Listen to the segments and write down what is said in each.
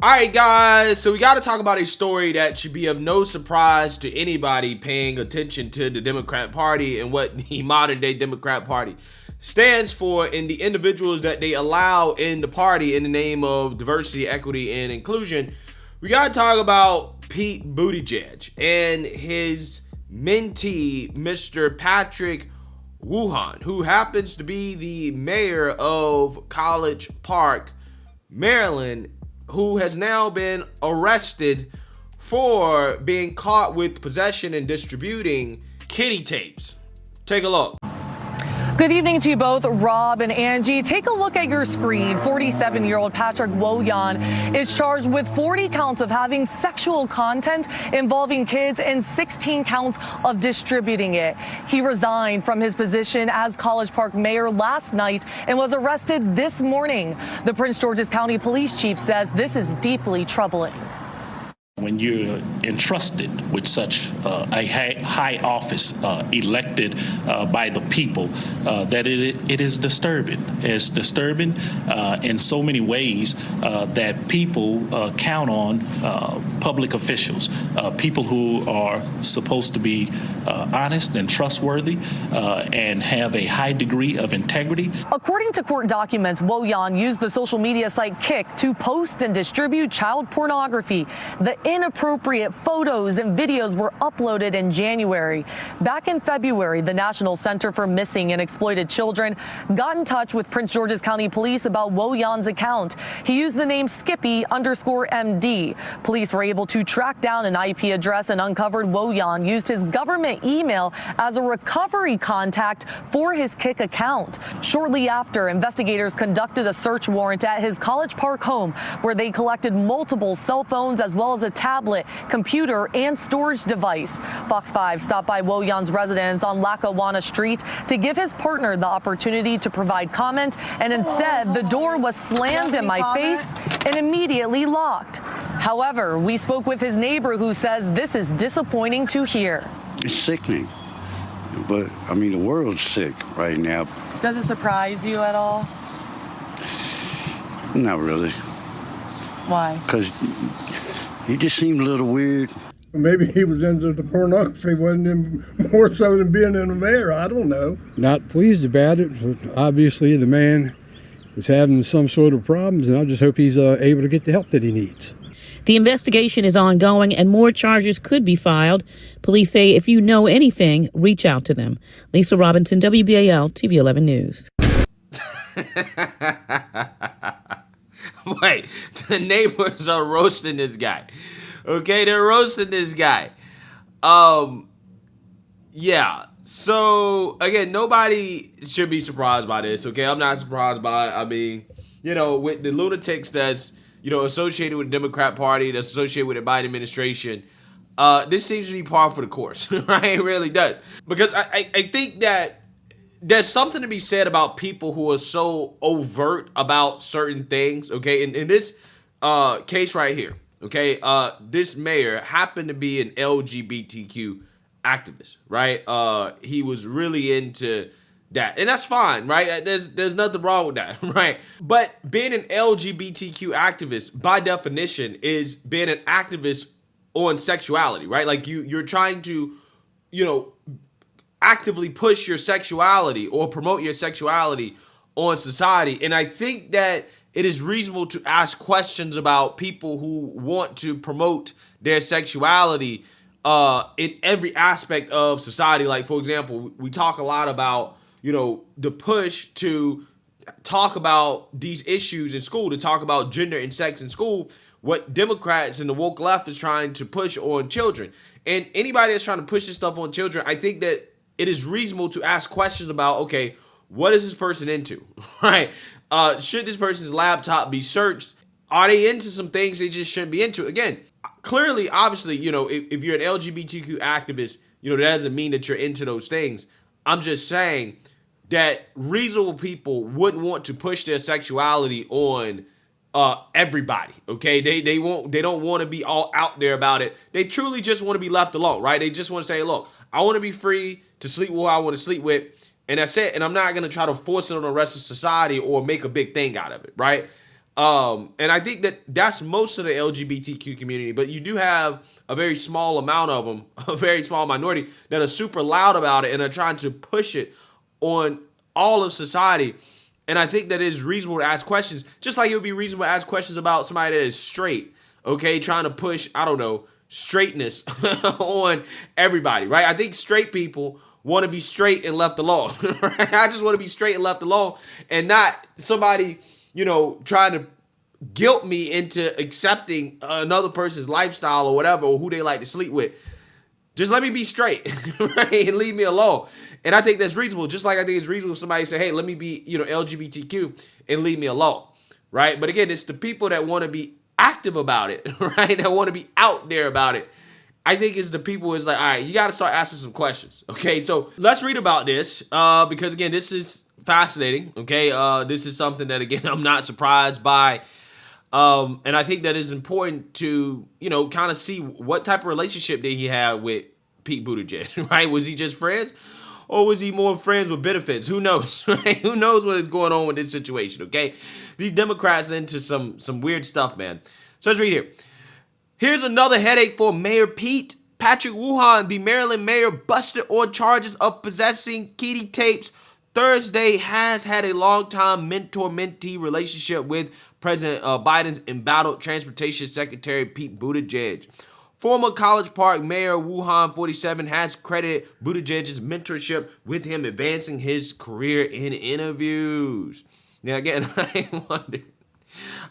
All right, guys, so we got to talk about a story that should be of no surprise to anybody paying attention to the Democrat Party and what the modern day Democrat Party stands for and the individuals that they allow in the party in the name of diversity, equity, and inclusion. We got to talk about Pete Buttigieg and his mentee, Mr. Patrick Wojahn, who happens to be the mayor of College Park, Maryland, who has now been arrested for being caught with possession and distributing Kiddie tapes. Take a look. Good evening to you both, Rob and Angie. Take a look at your screen. 47-year-old Patrick Wojahn is charged with 40 counts of having sexual content involving kids and 16 counts of distributing it. He resigned from his position as College Park mayor last night and was arrested this morning. The Prince George's County Police Chief says this is deeply troubling. When you're entrusted with such a high office elected by the people, that it is disturbing. It's disturbing in so many ways that people count on public officials, people who are supposed to be honest and trustworthy and have a high degree of integrity. According to court documents, Wojahn used the social media site Kick to post and distribute child pornography. The inappropriate photos and videos were uploaded in January. Back in February, the National Center for Missing and Exploited Children got in touch with Prince George's County Police about Wojahn's account. He used the name Skippy_MD. Police were able to track down an IP address and uncovered Wojahn used his government email as a recovery contact for his Kick account. Shortly after, investigators conducted a search warrant at his College Park home where they collected multiple cell phones as well as a tablet, computer, and storage device. Fox 5 stopped by Wojahn's residence on Lackawanna Street to give his partner the opportunity to provide comment, and instead the door was slammed in my face and immediately locked. However, we spoke with his neighbor who says this is disappointing to hear. It's sickening, but I mean the world's sick right now. Does it surprise you at all? Not really. Why? Because he just seemed a little weird. Maybe he was into the pornography, wasn't him more so than being in the mayor. I don't know. Not pleased about it. Obviously, the man is having some sort of problems, and I just hope he's able to get the help that he needs. The investigation is ongoing, and more charges could be filed. Police say if you know anything, reach out to them. Lisa Robinson, WBAL, TV 11 News. Wait, the neighbors are roasting this guy. Okay, they're roasting this guy. Yeah. So again, nobody should be surprised by this. Okay, I'm not surprised by it. I mean, with the lunatics that's associated with the Democrat Party, that's associated with the Biden administration, this seems to be par for the course, right? It really does, because I think that there's something to be said about people who are so overt about certain things, okay? In this case right here, okay, this mayor happened to be an LGBTQ activist, right? He was really into that, and that's fine, right? There's nothing wrong with that, right? But being an LGBTQ activist, by definition, is being an activist on sexuality, right? Like you're trying to, actively push your sexuality or promote your sexuality on society. And I think that it is reasonable to ask questions about people who want to promote their sexuality in every aspect of society. Like, for example, we talk a lot about, the push to talk about these issues in school, to talk about gender and sex in school, what Democrats and the woke left is trying to push on children. And anybody that's trying to push this stuff on children, I think that it is reasonable to ask questions about, okay, what is this person into, right? Should this person's laptop be searched? Are they into some things they just shouldn't be into? Again, clearly, obviously, if you're an LGBTQ activist, that doesn't mean that you're into those things. I'm just saying that reasonable people wouldn't want to push their sexuality on everybody, okay? They don't want to be all out there about it. They truly just want to be left alone, right? They just want to say, look, I want to be free to sleep with who I want to sleep with, and that's it. And I'm not going to try to force it on the rest of society or make a big thing out of it, right? And I think that that's most of the LGBTQ community, but you do have a very small amount of them, a very small minority that are super loud about it and are trying to push it on all of society. And I think that it is reasonable to ask questions, just like it would be reasonable to ask questions about somebody that is straight, okay, trying to push, I don't know, straightness on everybody, right? I think straight people want to be straight and left alone, right? I just want to be straight and left alone and not somebody, trying to guilt me into accepting another person's lifestyle or whatever, or who they like to sleep with. Just let me be straight, right? And leave me alone. And I think that's reasonable. Just like I think it's reasonable if somebody say, hey, let me be, LGBTQ and leave me alone, right? But again, it's the people that want to be active about it, right? That want to be out there about it. I think it's the people who's like, all right, you got to start asking some questions. Okay, so let's read about this because, again, this is fascinating. Okay, this is something that, again, I'm not surprised by. And I think that it's important to, kind of see what type of relationship did he have with Pete Buttigieg, right? Was he just friends? Or was he more friends with benefits? Who knows, right? Who knows what is going on with this situation, okay? These Democrats are into some weird stuff, man. So let's read here. Here's another headache for Mayor Pete. Patrick Wojahn, the Maryland mayor, busted on charges of possessing Kiddie tapes Thursday, has had a long-time mentor-mentee relationship with President Biden's embattled Transportation Secretary Pete Buttigieg. Former College Park Mayor Wojahn, 47, has credited Buttigieg's mentorship with him advancing his career in interviews. Now, again,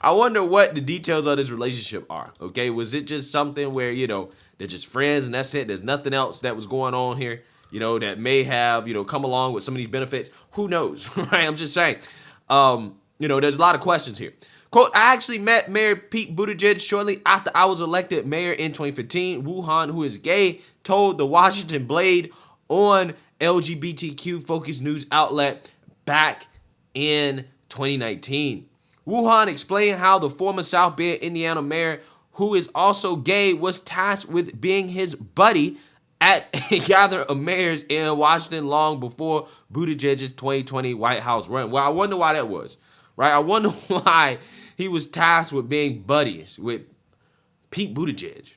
I wonder what the details of this relationship are, okay? Was it just something where, they're just friends and that's it? There's nothing else that was going on here, that may have, come along with some of these benefits? Who knows, right? I'm just saying, there's a lot of questions here. Quote, I actually met Mayor Pete Buttigieg shortly after I was elected mayor in 2015. Wojahn, who is gay, told the Washington Blade on LGBTQ-focused news outlet back in 2019. Wojahn explained how the former South Bend, Indiana mayor, who is also gay, was tasked with being his buddy at a gathering of mayors in Washington long before Buttigieg's 2020 White House run. Well, I wonder why that was, right? I wonder why he was tasked with being buddies with Pete Buttigieg.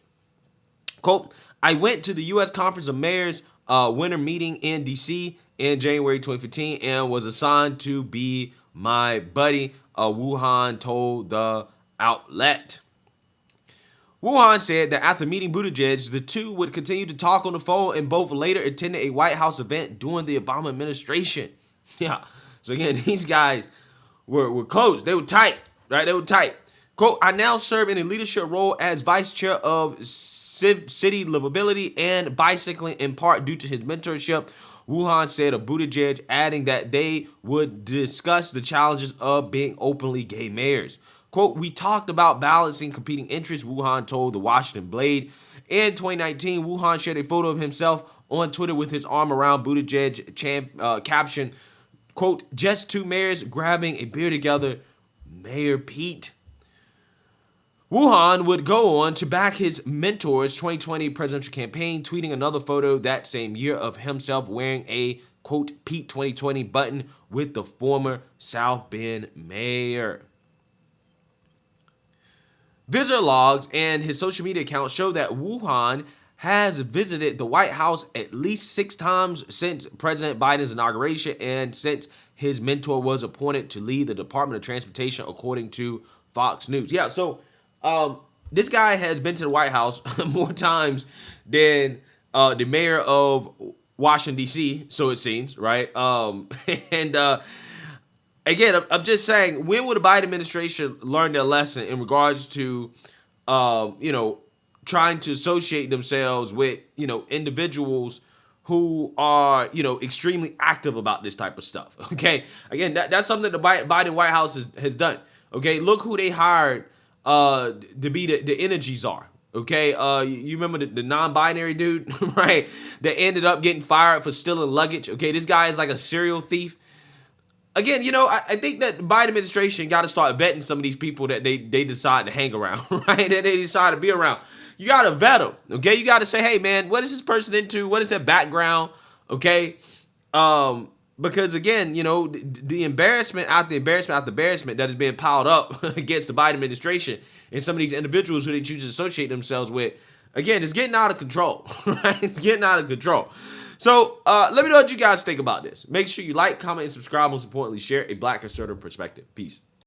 Quote, I went to the U.S. Conference of Mayors winter meeting in D.C. in January 2015 and was assigned to be my buddy, Wojahn told the outlet. Wojahn said that after meeting Buttigieg, the two would continue to talk on the phone and both later attended a White House event during the Obama administration. Yeah. So again, these guys were close. They were tight, right? They were tight. Quote, I now serve in a leadership role as vice chair of city livability and bicycling, in part due to his mentorship, Wojahn said of Buttigieg, adding that they would discuss the challenges of being openly gay mayors. Quote, we talked about balancing competing interests, Wojahn told the Washington Blade. In 2019, Wojahn shared a photo of himself on Twitter with his arm around Buttigieg, caption, quote, just two mayors grabbing a beer together, Mayor Pete. Wojahn would go on to back his mentor's 2020 presidential campaign, tweeting another photo that same year of himself wearing a, quote, Pete 2020 button with the former South Bend mayor. Visitor logs and his social media account show that Wojahn has visited the White House at least 6 times since President Biden's inauguration and since his mentor was appointed to lead the Department of Transportation, according to Fox News. Yeah, so this guy has been to the White House more times than the mayor of Washington, D.C., so it seems, right? Again, I'm just saying, when will the Biden administration learn their lesson in regards to, trying to associate themselves with, individuals who are, extremely active about this type of stuff, okay? Again, that's something the Biden White House has done, okay? Look who they hired to be the energy czar, okay? You remember the non-binary dude, right, that ended up getting fired for stealing luggage, okay? This guy is like a serial thief. Again, I think that the Biden administration got to start vetting some of these people that they decide to hang around, right? That they decide to be around. You got to vet them, okay? You got to say, hey, man, what is this person into? What is their background, okay? Because again, you know, the embarrassment after embarrassment that is being piled up against the Biden administration and some of these individuals who they choose to associate themselves with, again, it's getting out of control. Right? It's getting out of control. So let me know what you guys think about this. Make sure you like, comment, and subscribe. Most importantly, share a Black conservative perspective. Peace.